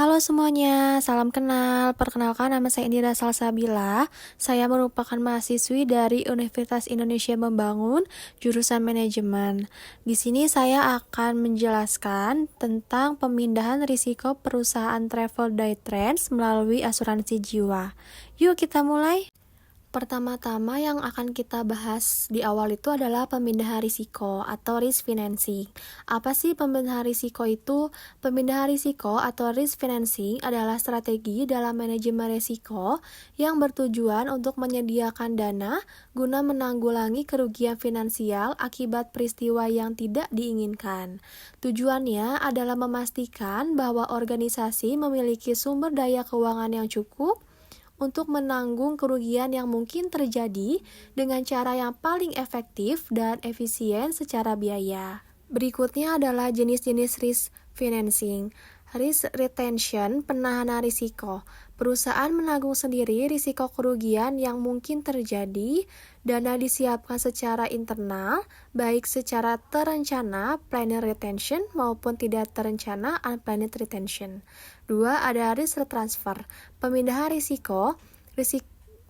Halo semuanya, salam kenal. Perkenalkan nama saya Indira Salsabila. Saya merupakan mahasiswi dari Universitas Indonesia Membangun, jurusan manajemen. Di sini saya akan menjelaskan tentang pemindahan risiko perusahaan travel day trends melalui asuransi jiwa. Yuk kita mulai. Pertama-tama yang akan kita bahas di awal itu adalah pemindahan risiko atau risk financing. Apa sih pemindahan risiko itu? Pemindahan risiko atau risk financing adalah strategi dalam manajemen risiko yang bertujuan untuk menyediakan dana guna menanggulangi kerugian finansial akibat peristiwa yang tidak diinginkan. Tujuannya adalah memastikan bahwa organisasi memiliki sumber daya keuangan yang cukup untuk menanggung kerugian yang mungkin terjadi dengan cara yang paling efektif dan efisien secara biaya. Berikutnya adalah jenis-jenis risk financing. Risk retention, penahanan risiko. Perusahaan menanggung sendiri risiko kerugian yang mungkin terjadi. Dana disiapkan secara internal, baik secara terencana, planned retention, maupun tidak terencana, unplanned retention. 2. Ada risk transfer. Pemindahan risiko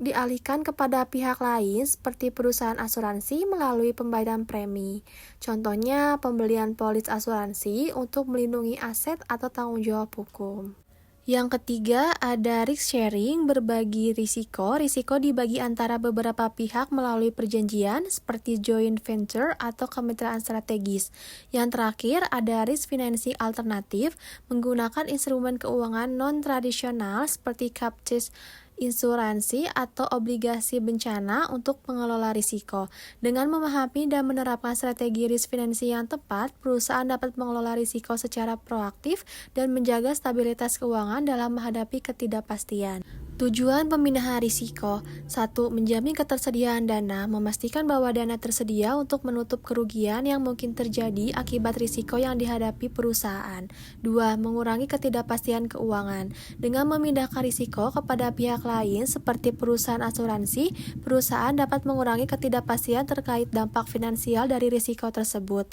dialihkan kepada pihak lain seperti perusahaan asuransi melalui pembayaran premi. Contohnya, pembelian polis asuransi untuk melindungi aset atau tanggung jawab hukum. Yang ketiga, ada risk sharing, berbagi risiko. Risiko dibagi antara beberapa pihak melalui perjanjian seperti joint venture atau kemitraan strategis. Yang terakhir, ada risk financing alternatif, menggunakan instrumen keuangan non-tradisional seperti captive insuransi atau obligasi bencana untuk mengelola risiko. Dengan memahami dan menerapkan strategi risk financing yang tepat, perusahaan dapat mengelola risiko secara proaktif dan menjaga stabilitas keuangan dalam menghadapi ketidakpastian. Tujuan pemindahan risiko: 1. Menjamin ketersediaan dana, memastikan bahwa dana tersedia untuk menutup kerugian yang mungkin terjadi akibat risiko yang dihadapi perusahaan. 2. Mengurangi ketidakpastian keuangan. Dengan memindahkan risiko kepada pihak lain seperti perusahaan asuransi, perusahaan dapat mengurangi ketidakpastian terkait dampak finansial dari risiko tersebut.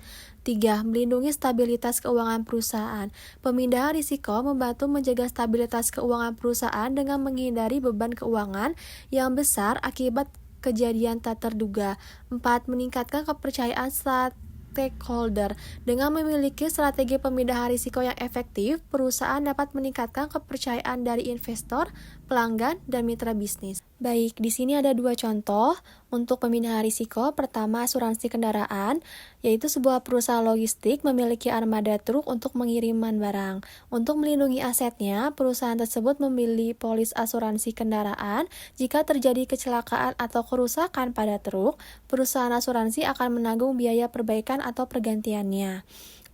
3. Melindungi stabilitas keuangan perusahaan. Pemindahan risiko membantu menjaga stabilitas keuangan perusahaan dengan menghindari beban keuangan yang besar akibat kejadian tak terduga. 4. Meningkatkan kepercayaan stakeholder. Dengan memiliki strategi pemindahan risiko yang efektif, perusahaan dapat meningkatkan kepercayaan dari investor, pelanggan, dan mitra bisnis. Baik, di sini ada dua contoh untuk pemindahan risiko. Pertama, asuransi kendaraan, yaitu sebuah perusahaan logistik memiliki armada truk untuk pengiriman barang. Untuk melindungi asetnya, perusahaan tersebut membeli polis asuransi kendaraan. Jika terjadi kecelakaan atau kerusakan pada truk, perusahaan asuransi akan menanggung biaya perbaikan atau pergantiannya.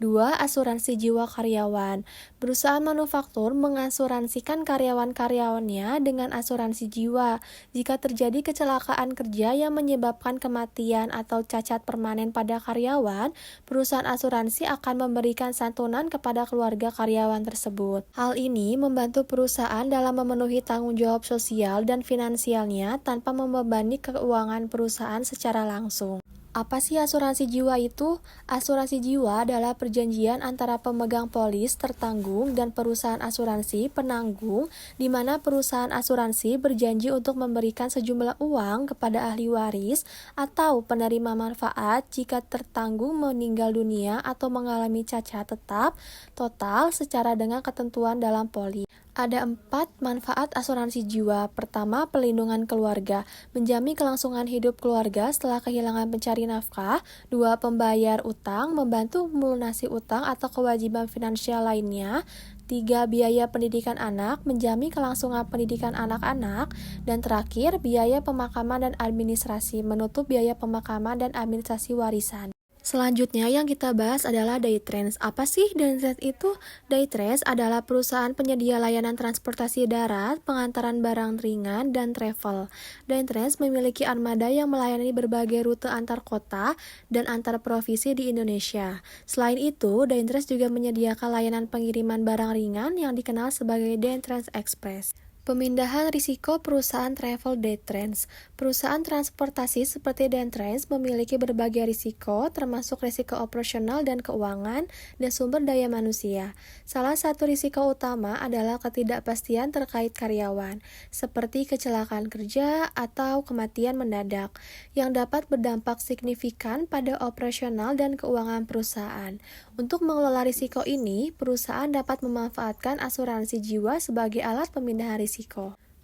2. Asuransi jiwa karyawan. Perusahaan manufaktur mengasuransikan karyawan-karyawannya dengan asuransi jiwa. Jika terjadi kecelakaan kerja yang menyebabkan kematian atau cacat permanen pada karyawan, perusahaan asuransi akan memberikan santunan kepada keluarga karyawan tersebut. Hal ini membantu perusahaan dalam memenuhi tanggung jawab sosial dan finansialnya tanpa membebani keuangan perusahaan secara langsung. Apa sih asuransi jiwa itu? Asuransi jiwa adalah perjanjian antara pemegang polis tertanggung dan perusahaan asuransi penanggung, di mana perusahaan asuransi berjanji untuk memberikan sejumlah uang kepada ahli waris atau penerima manfaat jika tertanggung meninggal dunia atau mengalami cacat tetap total secara dengan ketentuan dalam polis. Ada 4 manfaat asuransi jiwa. Pertama, pelindungan keluarga, menjamin kelangsungan hidup keluarga setelah kehilangan pencari nafkah. 2. Pembayar utang, membantu melunasi utang atau kewajiban finansial lainnya. 3. Biaya pendidikan anak, menjamin kelangsungan pendidikan anak-anak. Dan terakhir, biaya pemakaman dan administrasi, menutup biaya pemakaman dan administrasi warisan. Selanjutnya yang kita bahas adalah Daytrans. Apa sih Daytrans itu? Daytrans adalah perusahaan penyedia layanan transportasi darat, pengantaran barang ringan, dan travel. Daytrans memiliki armada yang melayani berbagai rute antar kota dan antar provinsi di Indonesia. Selain itu, Daytrans juga menyediakan layanan pengiriman barang ringan yang dikenal sebagai Daytrans Express. Pemindahan risiko perusahaan travel Daytrans. Perusahaan transportasi seperti Daytrans memiliki berbagai risiko, termasuk risiko operasional dan keuangan, dan sumber daya manusia. Salah satu risiko utama adalah ketidakpastian terkait karyawan, seperti kecelakaan kerja atau kematian mendadak, yang dapat berdampak signifikan pada operasional dan keuangan perusahaan. Untuk mengelola risiko ini, perusahaan dapat memanfaatkan asuransi jiwa sebagai alat pemindahan risiko.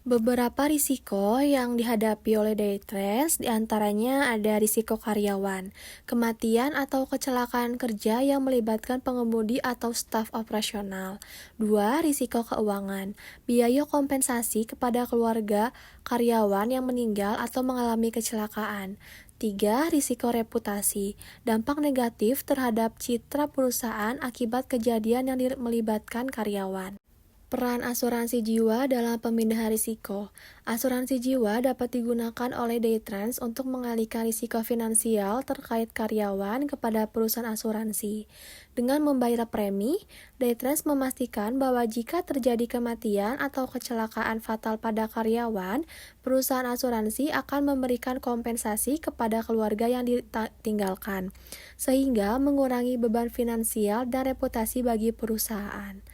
Beberapa risiko yang dihadapi oleh Daytrans diantaranya ada risiko karyawan, kematian atau kecelakaan kerja yang melibatkan pengemudi atau staf operasional. 2. Risiko keuangan, biaya kompensasi kepada keluarga karyawan yang meninggal atau mengalami kecelakaan. 3. Risiko reputasi, dampak negatif terhadap citra perusahaan akibat kejadian yang melibatkan karyawan. Peran asuransi jiwa dalam pemindahan risiko. Asuransi jiwa dapat digunakan oleh Daytrans untuk mengalihkan risiko finansial terkait karyawan kepada perusahaan asuransi. Dengan membayar premi, Daytrans memastikan bahwa jika terjadi kematian atau kecelakaan fatal pada karyawan, perusahaan asuransi akan memberikan kompensasi kepada keluarga yang ditinggalkan, sehingga mengurangi beban finansial dan reputasi bagi perusahaan.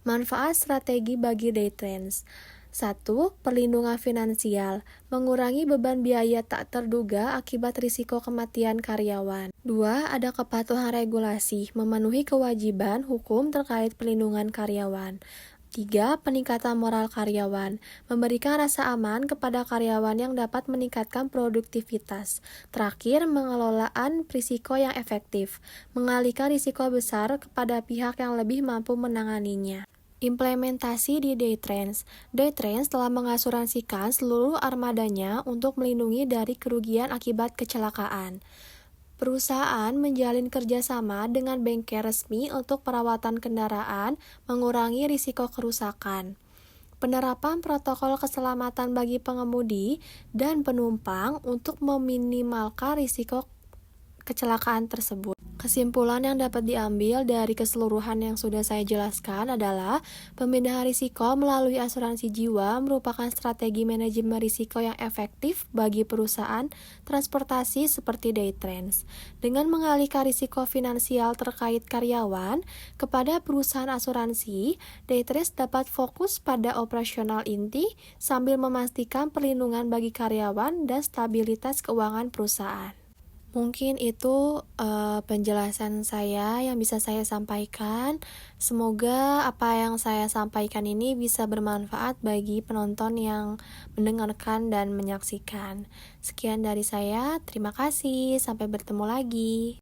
Manfaat strategi bagi Daytrans. 1. Perlindungan finansial, mengurangi beban biaya tak terduga akibat risiko kematian karyawan. 2. Ada kepatuhan regulasi, memenuhi kewajiban hukum terkait perlindungan karyawan. 3. Peningkatan moral karyawan, memberikan rasa aman kepada karyawan yang dapat meningkatkan produktivitas. Terakhir, pengelolaan risiko yang efektif, mengalihkan risiko besar kepada pihak yang lebih mampu menanganinya. Implementasi di Daytrans. Daytrans telah mengasuransikan seluruh armadanya untuk melindungi dari kerugian akibat kecelakaan. Perusahaan menjalin kerjasama dengan bengkel resmi untuk perawatan kendaraan, mengurangi risiko kerusakan. Penerapan protokol keselamatan bagi pengemudi dan penumpang untuk meminimalkan risiko kecelakaan tersebut. Kesimpulan yang dapat diambil dari keseluruhan yang sudah saya jelaskan adalah pemindahan risiko melalui asuransi jiwa merupakan strategi manajemen risiko yang efektif bagi perusahaan transportasi seperti Daytrans. Dengan mengalihkan risiko finansial terkait karyawan kepada perusahaan asuransi, Daytrans dapat fokus pada operasional inti sambil memastikan perlindungan bagi karyawan dan stabilitas keuangan perusahaan. Mungkin itu penjelasan saya yang bisa saya sampaikan. Semoga apa yang saya sampaikan ini bisa bermanfaat bagi penonton yang mendengarkan dan menyaksikan. Sekian dari saya, terima kasih, sampai bertemu lagi.